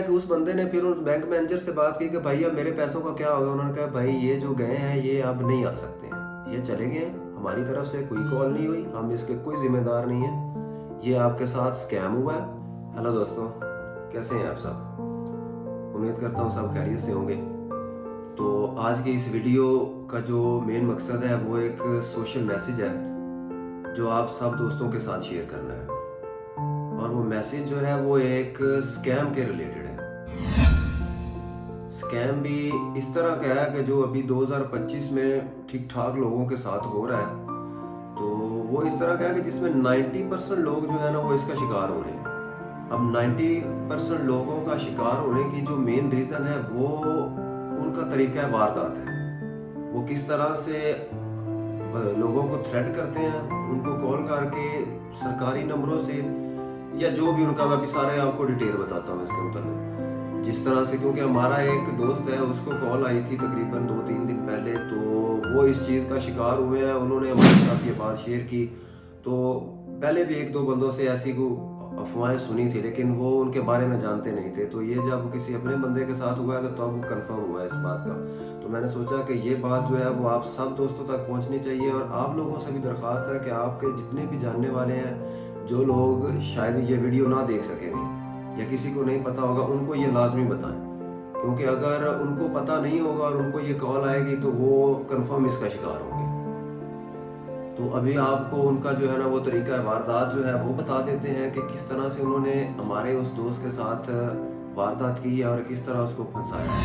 कि उस बंदे ने फिर उस बैंक मैनेजर से बात की कि भाई अब मेरे पैसों का क्या होगा। उन्होंने कहा भाई ये जो गए हैं ये अब नहीं आ सकते हैं, ये चले गए हैं, हमारी तरफ से कोई कॉल नहीं हुई, हम इसके कोई जिम्मेदार नहीं है, ये आपके साथ स्कैम हुआ है। हेलो दोस्तों, कैसे हैं आप सब? उम्मीद करता हूँ सब खैरियत से होंगे। तो आज की इस वीडियो का जो मेन मकसद है वो एक सोशल मैसेज है जो आप सब दोस्तों के साथ शेयर करना है। और वो मैसेज जो है वो एक स्कैम के रिलेटेड है। स्कैम भी इस तरह का है कि जो अभी 2025 में ठीक ठाक लोगों के साथ हो रहा है, तो वो इस तरह का है कि जिसमें 90% लोग जो है ना वो इसका शिकार हो रहे हैं। अब 90% लोगों का शिकार होने की जो मेन रीज़न है वो उनका तरीका है वारदात है। वो किस तरह से लोगों को थ्रेट करते हैं, उनको कॉल करके सरकारी नंबरों से या जो भी उनका, मैं अभी सारे आपको डिटेल बताता हूँ इसके मुताबिक। जिस तरह से, क्योंकि हमारा एक दोस्त है उसको कॉल आई थी तकरीबन 2-3 दिन पहले, तो वो इस चीज़ का शिकार हुए हैं। उन्होंने हमारे साथ ये बात शेयर की। तो पहले भी 1-2 बंदों से ऐसी को अफवाहें सुनी थी, लेकिन वो उनके बारे में जानते नहीं थे। तो ये जब किसी अपने बंदे के साथ हुआ है तो अब वो कंफर्म हुआ है इस बात का। तो मैंने सोचा कि ये बात जो है वो आप सब दोस्तों तक पहुंचनी चाहिए। और आप लोगों से भी दरख्वास्त है कि आपके जितने भी जानने वाले हैं, जो लोग शायद ये वीडियो ना देख सकेंगे या किसी को नहीं पता होगा, उनको ये लाजमी बताएं। क्योंकि अगर उनको पता नहीं होगा और उनको ये कॉल आएगी तो वो कंफर्म इसका शिकार होंगे। तो अभी आपको उनका जो है ना वो तरीका वारदात जो है वो बता देते हैं कि किस तरह से उन्होंने हमारे उस दोस्त के साथ वारदात की है और किस तरह उसको फंसाया है।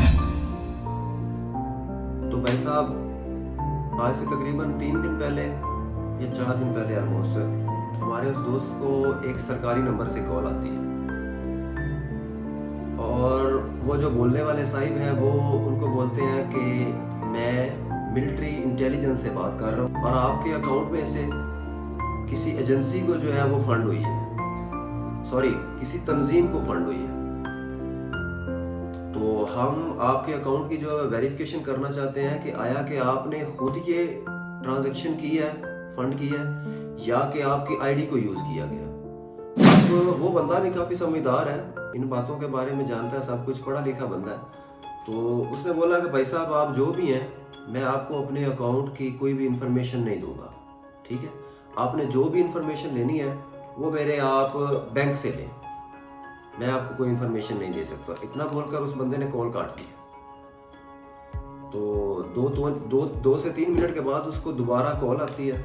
तो भाई साहब, आज से तकरीबन 3 दिन पहले या 4 दिन पहले ऑलमोस्ट हमारे उस दोस्त को एक सरकारी नंबर से कॉल आती है। और वो जो बोलने वाले साहिब हैं वो उनको बोलते हैं कि मैं मिलिट्री इंटेलिजेंस से बात कर रहा हूँ और आपके अकाउंट में से किसी एजेंसी को जो है वो फंड हुई है, सॉरी किसी तंजीम को फंड हुई है। तो हम आपके अकाउंट की जो वेरिफिकेशन करना चाहते हैं कि आया कि आपने खुद ये ट्रांजैक्शन की है, फंड की है, या कि आपकी आईडी को यूज किया गया। अब वो बंदा भी काफी समझदार है, इन बातों के बारे में जानता है, सब कुछ पढ़ा लिखा बंदा है। तो उसने बोला कि भाई साहब आप जो भी हैं, मैं आपको अपने अकाउंट की कोई भी इंफॉर्मेशन नहीं दूंगा, ठीक है? आपने जो भी इंफॉर्मेशन लेनी है वो मेरे आप बैंक से लें, मैं आपको कोई इंफॉर्मेशन नहीं दे सकता। इतना बोलकर उस बंदे ने कॉल काट दिया। तो 2 से 3 मिनट के बाद उसको दोबारा कॉल आती है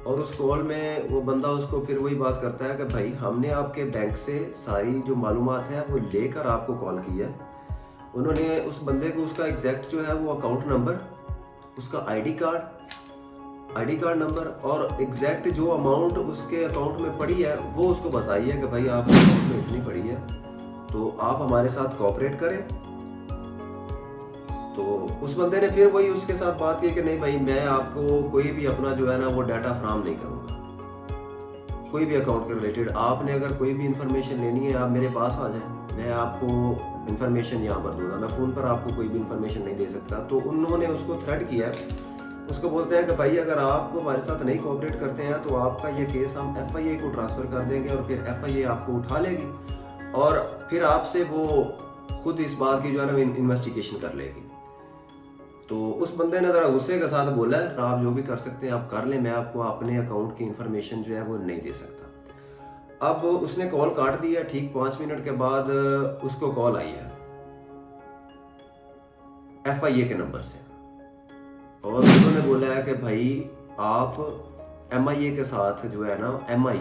और उस कॉल में वो बंदा उसको फिर वही बात करता है कि भाई हमने आपके बैंक से सारी जो मालूमात है वो लेकर आपको कॉल किया है। उन्होंने उस बंदे को उसका एग्जैक्ट जो है वो अकाउंट नंबर, उसका आईडी कार्ड नंबर और एग्जैक्ट जो अमाउंट उसके अकाउंट में पड़ी है वो उसको बताई है कि भाई आपके अकाउंट में इतनी पड़ी है, तो आप हमारे साथ कोऑपरेट करें। तो उस बंदे ने फिर वही उसके साथ बात की कि नहीं भाई मैं आपको कोई भी अपना जो है ना वो डाटा फ्राहम नहीं करूँगा, कोई भी अकाउंट के रिलेटेड। आपने अगर कोई भी इंफॉर्मेशन लेनी है आप मेरे पास आ जाए, मैं आपको इंफॉर्मेशन यहाँ पर दूंगा, मैं फ़ोन पर आपको कोई भी इंफॉर्मेशन नहीं दे सकता। तो उन्होंने उसको थ्रेट किया है। उसको बोलते हैं कि भाई अगर आप हमारे साथ नहीं कोऑपरेट करते हैं तो आपका ये केस हम FIA को ट्रांसफ़र कर देंगे और फिर FIA आपको उठा लेगी और फिर आपसे वो खुद इस बात की जो है ना इन्वेस्टिगेशन कर लेगी। तो उस बंदे ने ज़रा गुस्से के साथ बोला है आप जो भी कर सकते हैं आप कर लें, मैं आपको अपने अकाउंट की इंफॉर्मेशन जो है वो नहीं दे सकता। अब उसने कॉल काट दिया। ठीक 5 मिनट के बाद उसको कॉल आई है FIA के नंबर से और उन्होंने बोला है कि भाई आप MIA के साथ जो है ना MI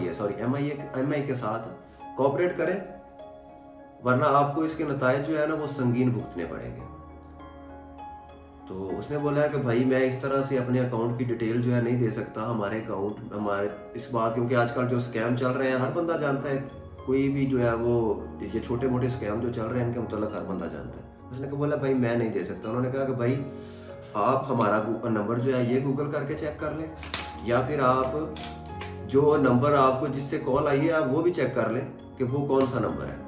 के साथ कोऑपरेट करें, वरना आपको इसके नतायज जो है ना वो संगीन भुगतने पड़ेंगे। तो उसने बोला है कि भाई मैं इस तरह से अपने अकाउंट की डिटेल जो है नहीं दे सकता। हमारे इस बात, क्योंकि आजकल जो स्कैम चल रहे हैं हर बंदा जानता है, कोई भी जो है वो ये छोटे मोटे स्कैम जो चल रहे हैं इनके मुताल्लिक हर बंदा जानता है। उसने बोला भाई मैं नहीं दे सकता। उन्होंने कहा कि भाई आप हमारा नंबर जो है ये गूगल करके चेक कर लें, या फिर आप जो नंबर आपको जिससे कॉल आई है आप वो भी चेक कर लें कि वो कौन सा नंबर है।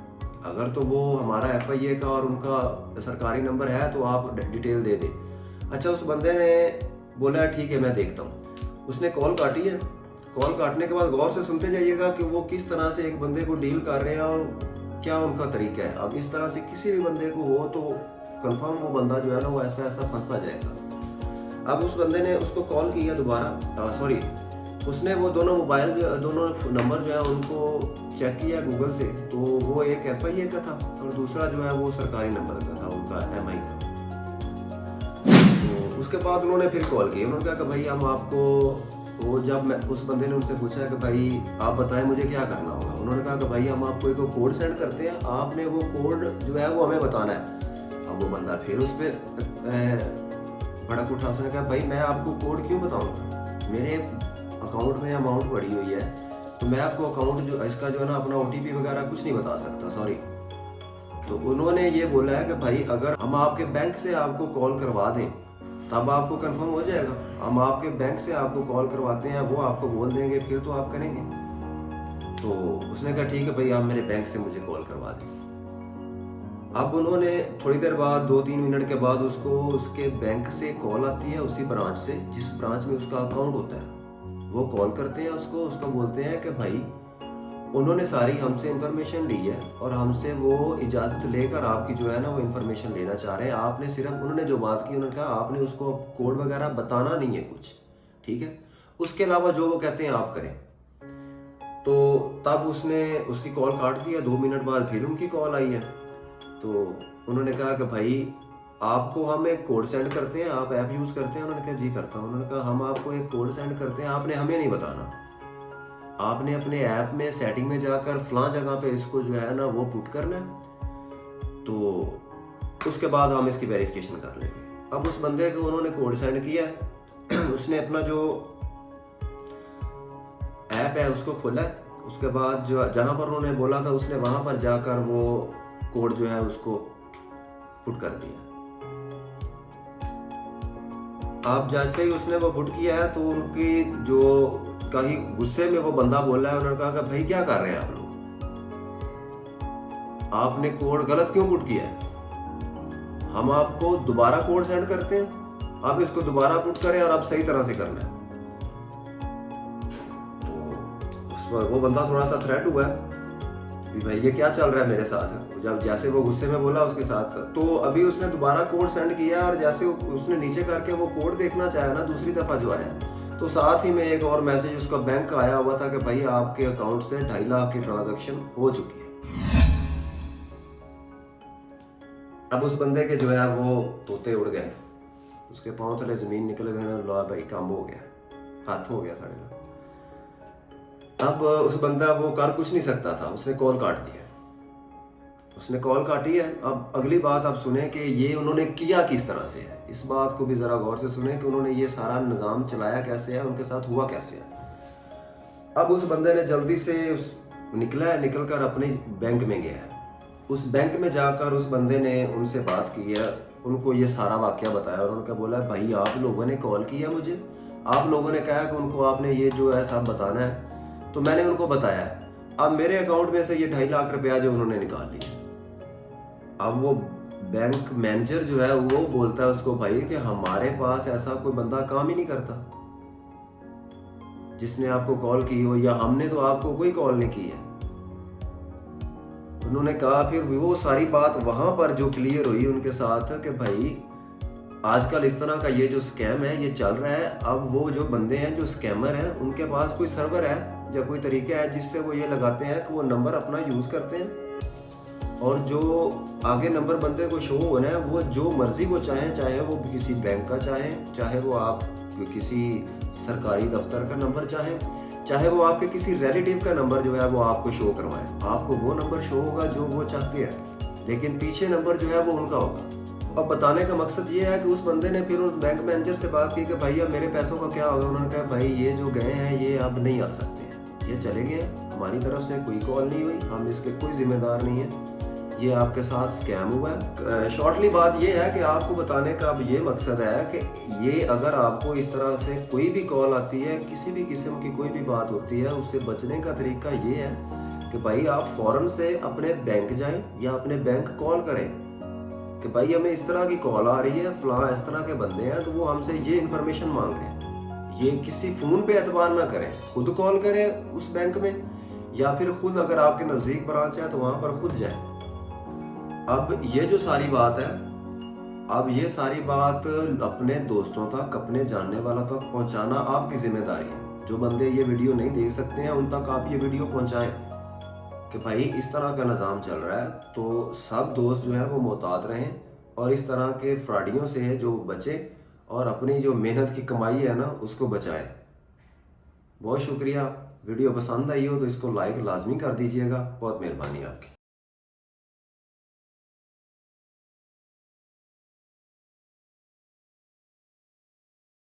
अगर तो वो हमारा FIA का और उनका सरकारी नंबर है तो आप डिटेल दे दें। अच्छा, उस बंदे ने बोला ठीक है मैं देखता हूँ। उसने कॉल काटी है। कॉल काटने के बाद गौर से सुनते जाइएगा कि वो किस तरह से एक बंदे को डील कर रहे हैं और क्या उनका तरीका है। अब इस तरह से किसी भी बंदे को हो तो कंफर्म वो बंदा जो है ना वो ऐसा ऐसा फंसता जाएगा। अब उस बंदे ने उसको कॉल किया दोबारा, सॉरी उसने वो दोनों नंबर जो है उनको चेक किया गूगल से, तो वो एक FIA का था और दूसरा जो है वो सरकारी नंबर का था उनका MI का। तो उसके बाद उन्होंने फिर कॉल की, उन्होंने कहा कि भाई हम आपको, वो जब मैं उस बंदे ने उनसे पूछा कि भाई आप बताएं मुझे क्या करना होगा, उन्होंने कहा कि भाई हम आपको एक कोड सेंड करते हैं, आपने वो कोड जो है वो हमें बताना है। अब वो बंदा फिर उस पर भड़क उठा, उसने कहा भाई मैं आपको कोड क्यों बताऊंगा, मेरे अकाउंट में अमाउंट पड़ी हुई है, तो मैं आपको अकाउंट जो इसका जो है ना अपना OTP वगैरह कुछ नहीं बता सकता, सॉरी। तो उन्होंने ये बोला है कि भाई अगर हम आपके बैंक से आपको कॉल करवा दें तब आपको कंफर्म हो जाएगा, हम आपके बैंक से आपको कॉल करवाते हैं, वो आपको बोल देंगे फिर तो आप करेंगे। तो उसने कहा ठीक है भाई आप मेरे बैंक से मुझे कॉल करवा दें। अब उन्होंने थोड़ी देर बाद 2-3 मिनट के बाद उसको उसके बैंक से कॉल आती है, उसी ब्रांच से जिस ब्रांच में उसका अकाउंट होता है। वो कॉल करते हैं उसको बोलते हैं कि भाई उन्होंने सारी हमसे इन्फॉर्मेशन ली है और हमसे वो इजाज़त लेकर आपकी जो है ना वो इन्फॉर्मेशन लेना चाह रहे हैं। आपने सिर्फ, उन्होंने जो बात की उन्होंने कहा आपने उसको कोड वगैरह बताना नहीं है कुछ, ठीक है, उसके अलावा जो वो कहते हैं आप करें। तो तब उसने उसकी कॉल काट दिया। 2 मिनट बाद फिर उनकी कॉल आई है, तो उन्होंने कहा कि भाई आपको हम एक कोड सेंड करते हैं, आप ऐप यूज़ करते हैं, उन्होंने कहा जी करता हूँ। उन्होंने कहा हम आपको एक कोड सेंड करते हैं, आपने हमें नहीं बताना, आपने अपने ऐप में सेटिंग में जाकर फलां जगह पे इसको जो है ना वो पुट करना है, तो उसके बाद हम इसकी वेरिफिकेशन कर लेंगे। अब उस बंदे को उन्होंने कोड सेंड किया है, उसने अपना जो ऐप है उसको खोला है, उसके बाद जो जहाँ पर उन्होंने बोला था उसने वहाँ पर जाकर वो कोड जो है उसको पुट कर दिया। अब जैसे ही उसने वो पुट किया है तो उनकी जो कहीं गुस्से में वो बंदा बोल रहा है, उन्होंने कहा कि भाई क्या कर रहे हैं आप लोग, आपने कोड गलत क्यों पुट किया है, हम आपको दोबारा कोड सेंड करते हैं, आप इसको दोबारा पुट करें और आप सही तरह से करना है। तो उस पर वो बंदा थोड़ा सा थ्रेट हुआ है कि भाई ये क्या चल रहा है मेरे साथ। जब जैसे वो गुस्से में बोला उसके साथ, तो अभी उसने दोबारा कोड सेंड किया और जैसे उसने नीचे करके वो कोड देखना चाहा ना दूसरी दफा जो आया, तो साथ ही में एक और मैसेज उसका बैंक का आया हुआ था कि भाई आपके अकाउंट से 2.5 लाख की ट्रांजैक्शन हो चुकी है। अब उस बंदे के जो है वो तोते उड़ गए, उसके पांव तले जमीन निकल गए, लो भाई काम हो गया, हाथ हो गया साढ़े का। अब उस बंदा वो कर कुछ नहीं सकता था, उसने कॉल काट दिया, उसने कॉल काटी है। अब अगली बात आप सुने कि ये उन्होंने किया किस तरह से है, इस बात को भी ज़रा गौर से सुने कि उन्होंने ये सारा निज़ाम चलाया कैसे है, उनके साथ हुआ कैसे है। अब उस बंदे ने जल्दी से निकल कर अपने बैंक में गया है। उस बैंक में जाकर उस बंदे ने उनसे बात की है, उनको ये सारा वाक़या बताया और उनका बोला भाई आप लोगों ने कॉल किया मुझे, आप लोगों ने कहा कि उनको आपने ये जो है सब बताना है, तो मैंने उनको बताया। अब मेरे अकाउंट में से ये 2.5 लाख रुपया जो उन्होंने निकाल लिया। अब वो बैंक मैनेजर जो है वो बोलता है उसको भाई कि हमारे पास ऐसा कोई बंदा काम ही नहीं करता जिसने आपको कॉल की हो, या हमने तो आपको कोई कॉल नहीं की है। उन्होंने कहा फिर वो सारी बात वहां पर जो क्लियर हुई उनके साथ कि भाई आजकल इस तरह का ये जो स्कैम है ये चल रहा है। अब वो जो बंदे हैं जो स्कैमर हैं उनके पास कोई सर्वर है या कोई तरीका है जिससे वो ये लगाते हैं कि वो नंबर अपना यूज़ करते हैं और जो आगे नंबर बंदे को शो होना है वो जो मर्जी वो चाहे वो किसी बैंक का चाहे वो आप किसी सरकारी दफ्तर का नंबर चाहे वो आपके किसी रिलेटिव का नंबर जो है वो आपको शो करवाएं, आपको वो नंबर शो होगा जो वो चाहते हैं, लेकिन पीछे नंबर जो है वो उनका होगा। अब बताने का मकसद ये है कि उस बंदे ने फिर उस बैंक मैनेजर से बात की कि भाई अब मेरे पैसों का क्या होगा। उन्होंने कहा भाई ये जो गए हैं ये अब नहीं आ सकते हैं, ये चले गए, हमारी तरफ से कोई कॉल नहीं हुई, हम इसके कोई जिम्मेदार नहीं है, ये आपके साथ स्कैम हुआ है। शॉर्टली बात ये है कि आपको बताने का अब ये मकसद है कि ये अगर आपको इस तरह से कोई भी कॉल आती है, किसी भी किस्म की कोई भी बात होती है, उससे बचने का तरीका ये है कि भाई आप फौरन से अपने बैंक जाएं या अपने बैंक कॉल करें कि भाई हमें इस तरह की कॉल आ रही है, फलां इस तरह के बंदे हैं, तो वो हमसे ये इन्फॉर्मेशन मांग रहे हैं। ये किसी फ़ोन पे एतबार ना करें, खुद कॉल करें उस बैंक में یا پھر خود اگر آپ کے نزدیک برانچ ہے تو وہاں پر خود جائیں۔ اب یہ جو ساری بات ہے، اب یہ ساری بات اپنے دوستوں تک، اپنے جاننے والا تک پہنچانا آپ کی ذمہ داری ہے۔ جو بندے یہ ویڈیو نہیں دیکھ سکتے ہیں ان تک آپ یہ ویڈیو پہنچائیں کہ بھائی اس طرح کا نظام چل رہا ہے، تو سب دوست جو ہیں وہ محتاط رہیں اور اس طرح کے فراڈیوں سے جو بچیں اور اپنی جو محنت کی کمائی ہے نا اس کو بچائیں۔ بہت شکریہ۔ ویڈیو پسند آئی ہو تو اس کو لائک لازمی کر دیجیے گا، بہت مہربانی آپ کی۔